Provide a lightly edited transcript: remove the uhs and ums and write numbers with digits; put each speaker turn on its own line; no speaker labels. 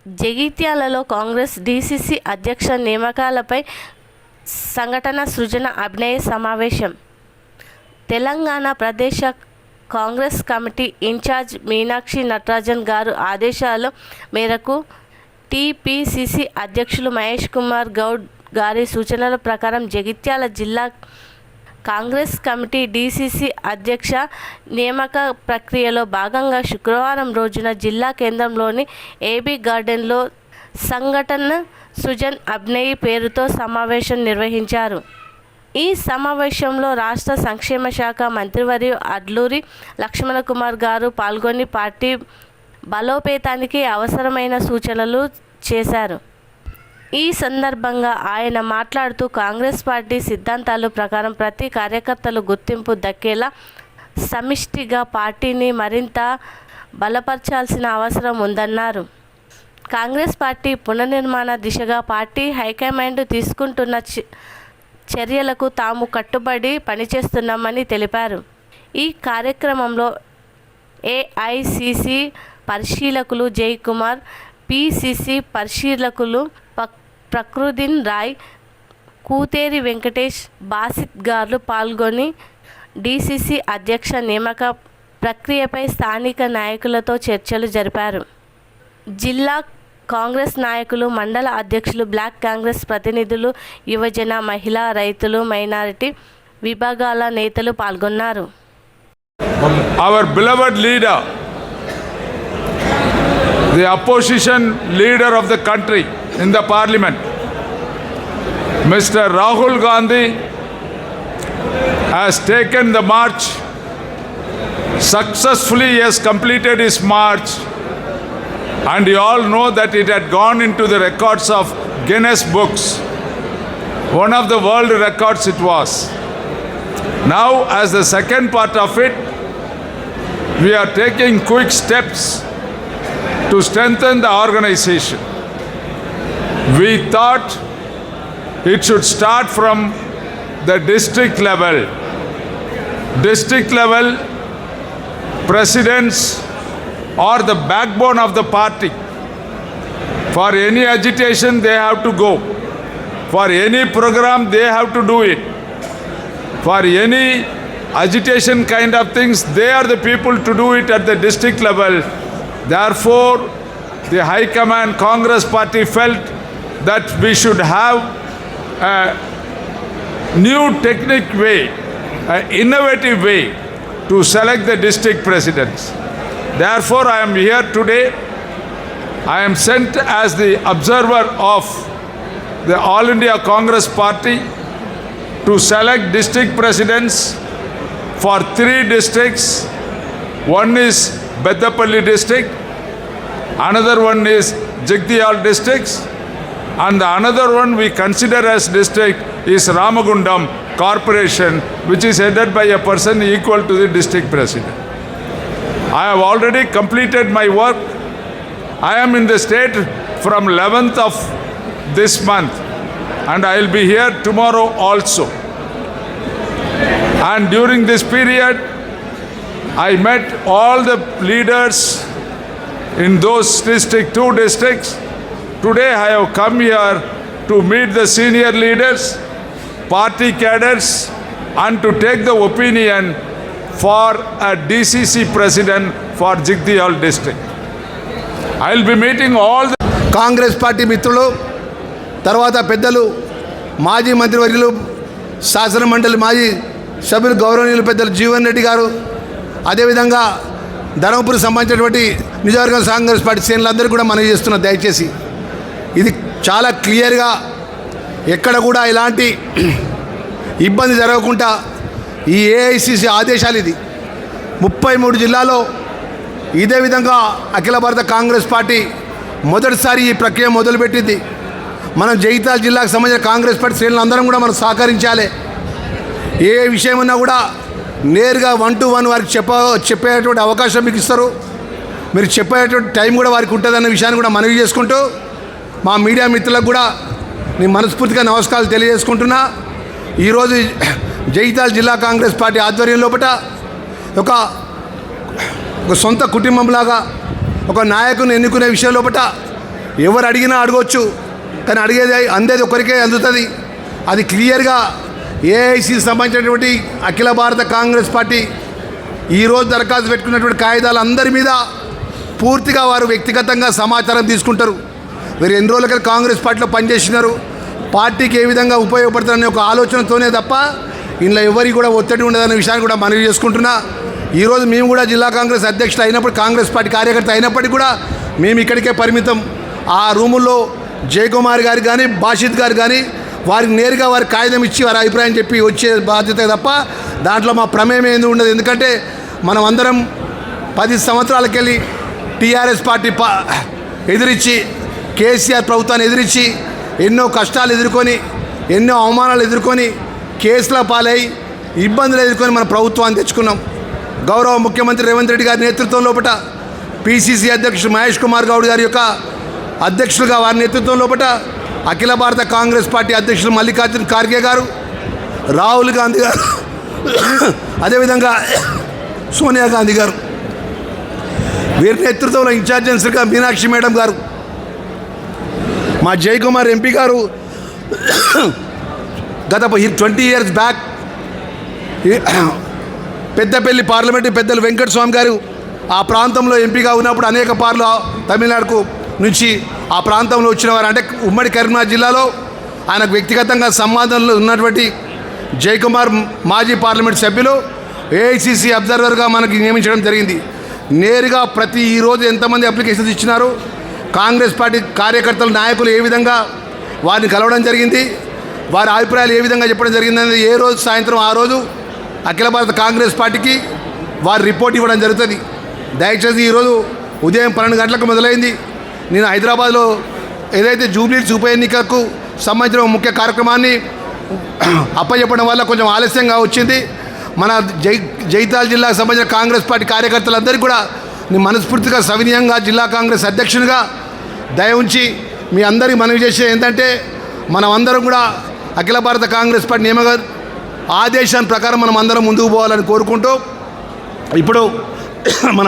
జగిత్యాలలో కాంగ్రెస్ డీసీసీ అధ్యక్ష నియామకాలపై సంఘటన సృజన అభినయ సమావేశం. తెలంగాణ ప్రదేశ్ కాంగ్రెస్ కమిటీ ఇన్ఛార్జ్ మీనాక్షి నటరాజన్ గారు ఆదేశాల మేరకు టీపీసీసీ అధ్యక్షులు మహేష్ కుమార్ గౌడ్ గారి సూచనల ప్రకారం జగిత్యాల జిల్లా కాంగ్రెస్ కమిటీ డీసీసీ అధ్యక్ష నియామక ప్రక్రియలో భాగంగా శుక్రవారం రోజున జిల్లా కేంద్రంలోని ఏబీ గార్డెన్లో సంఘటన సృజన్ అభినయ్ పేరుతో సమావేశం నిర్వహించారు. ఈ సమావేశంలో రాష్ట్ర సంక్షేమ శాఖ మంత్రివర్యులు అడ్లూరి లక్ష్మణ కుమార్ గారు పాల్గొని పార్టీ బలోపేతానికి అవసరమైన సూచనలు చేశారు. ఈ సందర్భంగా ఆయన మాట్లాడుతూ కాంగ్రెస్ పార్టీ సిద్ధాంతాల ప్రకారం ప్రతి కార్యకర్తలు గుర్తింపు దక్కేలా సమిష్టిగా పార్టీని మరింత బలపరచాల్సిన అవసరం ఉందన్నారు. కాంగ్రెస్ పార్టీ పునర్నిర్మాణ దిశగా పార్టీ హైకమాండ్ తీసుకుంటున్న చర్యలకు తాము కట్టుబడి పనిచేస్తున్నామని తెలిపారు. ఈ కార్యక్రమంలో ఏఐసిసి పరిశీలకులు జయకుమార్, పిసిసి పరిశీలకులు ప్రకృతిన్ రాయ్, కూతేరి వెంకటేష్, బాసిత్ గారు పాల్గొని డీసీసీ అధ్యక్ష నియామక ప్రక్రియపై స్థానిక నాయకులతో చర్చలు జరిపారు. జిల్లా కాంగ్రెస్ నాయకులు, మండల అధ్యక్షులు, బ్లాక్ కాంగ్రెస్ ప్రతినిధులు, యువజన, మహిళా, రైతులు, మైనారిటీ విభాగాల నేతలు పాల్గొన్నారు.
Our beloved leader, the opposition leader of the country in the parliament, Mr. Rahul Gandhi, has taken the march. Successfully he has completed his march, and you all know that it had gone into the records of Guinness books. One of the world records it was. Now, as the second part of it, we are taking quick steps to strengthen the organization. We thought it should start from the district level. District level presidents are the backbone of the party. For any agitation they have to go. For any program they have to do it. For any agitation kind of things, they are the people to do it at the district level. Therefore, the High Command Congress Party felt that we should have a new technique way, an innovative way to select the district presidents. Therefore, I am here today. I am sent as the observer of the All India Congress Party to select district presidents for 3 districts. One is Beddapalli district, another one is Jagdiyal districts, and the another one we consider as district is Ramagundam Corporation, which is headed by a person equal to the district president. I have already completed my work. I am in the state from 11th of this month, and I will be here tomorrow also. And during this period, I met all the leaders in those 2 districts. Today I have come here to meet the senior leaders, party cadres, and to take the opinion for a DCC president for Jagdiyal district. I will be meeting all the
Congress party మిత్రులు, తర్వాత పెద్దలు, మాజీ మంత్రివర్యులు, శాసన మండలి మాజీ సభ్యులు, గౌరవనీయులు పెద్దలు జీవన్ రెడ్డి గారు, అదేవిధంగా ధర్మపురికి సంబంధించినటువంటి నియోజకవర్గ కాంగ్రెస్ పార్టీ శ్రేణులందరూ కూడా మనవి చేస్తున్న, దయచేసి ఇది చాలా క్లియర్గా ఎక్కడ కూడా ఇలాంటి ఇబ్బంది జరగకుండా ఈ ఏఐసిసి ఆదేశాలు, ఇది 33 జిల్లాలో ఇదే విధంగా అఖిల భారత కాంగ్రెస్ పార్టీ మొదటిసారి ఈ ప్రక్రియ మొదలుపెట్టింది. మనం జగిత్యాల జిల్లాకు సంబంధించిన కాంగ్రెస్ పార్టీ శ్రేణులందరం కూడా మనం సహకరించాలి. ఏ విషయం ఉన్నా కూడా నేరుగా 1 to 1 వారికి చెప్పేటువంటి అవకాశం మీకు ఇస్తారు. మీరు చెప్పేటువంటి టైం కూడా వారికి ఉంటుందన్న విషయాన్ని కూడా మనవి చేసుకుంటూ, మా మీడియా మిత్రులకు కూడా నేను మనస్ఫూర్తిగా నమస్కారాలు తెలియజేసుకుంటున్నా. ఈరోజు జగిత్యాల జిల్లా కాంగ్రెస్ పార్టీ ఆధ్వర్యం లోపల ఒక సొంత కుటుంబంలాగా ఒక నాయకుని ఎన్నుకునే విషయం లోపల ఎవరు అడిగినా అడగవచ్చు, కానీ అందేది ఒకరికే అందుతుంది. అది క్లియర్గా ఏఐసికి సంబంధించినటువంటి అఖిల భారత కాంగ్రెస్ పార్టీ ఈరోజు దరఖాస్తు పెట్టుకున్నటువంటి కాగితాలు అందరి మీద పూర్తిగా వారు వ్యక్తిగతంగా సమాచారం తీసుకుంటారు. వీరు ఎన్ని రోజులకి కాంగ్రెస్ పార్టీలో పనిచేసినారు, పార్టీకి ఏ విధంగా ఉపయోగపడతారనే ఒక ఆలోచనతోనే తప్ప ఇందులో ఎవరికి కూడా ఒత్తిడి ఉండదనే విషయాన్ని కూడా మనవి చేసుకుంటున్నా. ఈరోజు మేము కూడా జిల్లా కాంగ్రెస్ అధ్యక్షులు అయినప్పుడు, కాంగ్రెస్ పార్టీ కార్యకర్త అయినప్పటికీ కూడా మేము ఇక్కడికే పరిమితం. ఆ రూముల్లో జయకుమార్ గారికి కానీ బాషిద్ గారు కానీ వారికి నేరుగా వారి కాగితం ఇచ్చి వారి అభిప్రాయం చెప్పి వచ్చే బాధ్యత తప్ప దాంట్లో మా ప్రమేయం ఏంది ఉండదు. ఎందుకంటే మనం అందరం 10 సంవత్సరాలకెళ్ళి టీఆర్ఎస్ పార్టీ ఎదిరించి, కేసీఆర్ ప్రభుత్వాన్ని ఎదిరించి ఎన్నో కష్టాలు ఎదుర్కొని, ఎన్నో అవమానాలు ఎదుర్కొని, కేసుల పాలై ఇబ్బందులు ఎదుర్కొని మన ప్రభుత్వాన్ని తెచ్చుకున్నాం. గౌరవ ముఖ్యమంత్రి రేవంత్ రెడ్డి గారి నేతృత్వం లోపల పిసిసి అధ్యక్షుడు మహేష్ కుమార్ గౌడ్ గారి యొక్క అధ్యక్షులుగా వారి నేతృత్వం లోపల అఖిల భారత కాంగ్రెస్ పార్టీ అధ్యక్షులు మల్లికార్జున్ ఖార్గే గారు, రాహుల్ గాంధీ గారు, అదేవిధంగా సోనియా గాంధీ గారు, వీరి నేతృత్వంలో ఇన్ఛార్జెన్సీగా మీనాక్షి మేడం గారు, మా జయకుమార్ ఎంపీ గారు గత 20 years బ్యాక్ పెద్దపల్లి పార్లమెంటు పెద్దలు వెంకటస్వామి గారు ఆ ప్రాంతంలో ఎంపీగా ఉన్నప్పుడు అనేక పార్లు తమిళనాడుకు నుంచి ఆ ప్రాంతంలో వచ్చిన వారు, అంటే ఉమ్మడి కరీంనగర్ జిల్లాలో ఆయనకు వ్యక్తిగతంగా సంబంధంలో ఉన్నటువంటి జయకుమార్ మాజీ పార్లమెంట్ సభ్యులు ఏఐసిసి అబ్జర్వర్గా మనకి నియమించడం జరిగింది. నేరుగా ఈరోజు ఎంతమంది అప్లికేషన్స్ ఇచ్చినారు, కాంగ్రెస్ పార్టీ కార్యకర్తలు నాయకులు ఏ విధంగా వారిని కలవడం జరిగింది, వారి అభిప్రాయాలు ఏ విధంగా చెప్పడం జరిగిందనేది ఏ రోజు సాయంత్రం ఆ రోజు అఖిల భారత కాంగ్రెస్ పార్టీకి వారి రిపోర్ట్ ఇవ్వడం జరుగుతుంది. దయచేసి ఈరోజు ఉదయం 12 గంటలకు మొదలైంది. నేను హైదరాబాద్లో ఏదైతే జూబ్లీహిల్స్ ఉప ఎన్నికకు సంబంధించిన ముఖ్య కార్యక్రమాన్ని అప్పచెప్పడం వల్ల కొంచెం ఆలస్యంగా వచ్చింది. మన జైతాల్ జిల్లాకు సంబంధించిన కాంగ్రెస్ పార్టీ కార్యకర్తలందరికీ కూడా నేను మనస్ఫూర్తిగా సవినయంగా జిల్లా కాంగ్రెస్ అధ్యక్షునిగా దయ ఉంచి మీ అందరికీ మనవి చేసే ఏంటంటే, మనం అందరం కూడా అఖిల భారత కాంగ్రెస్ పార్టీ నియమ ఆదేశాల ప్రకారం మనం అందరం ముందుకు పోవాలని కోరుకుంటూ ఇప్పుడు మన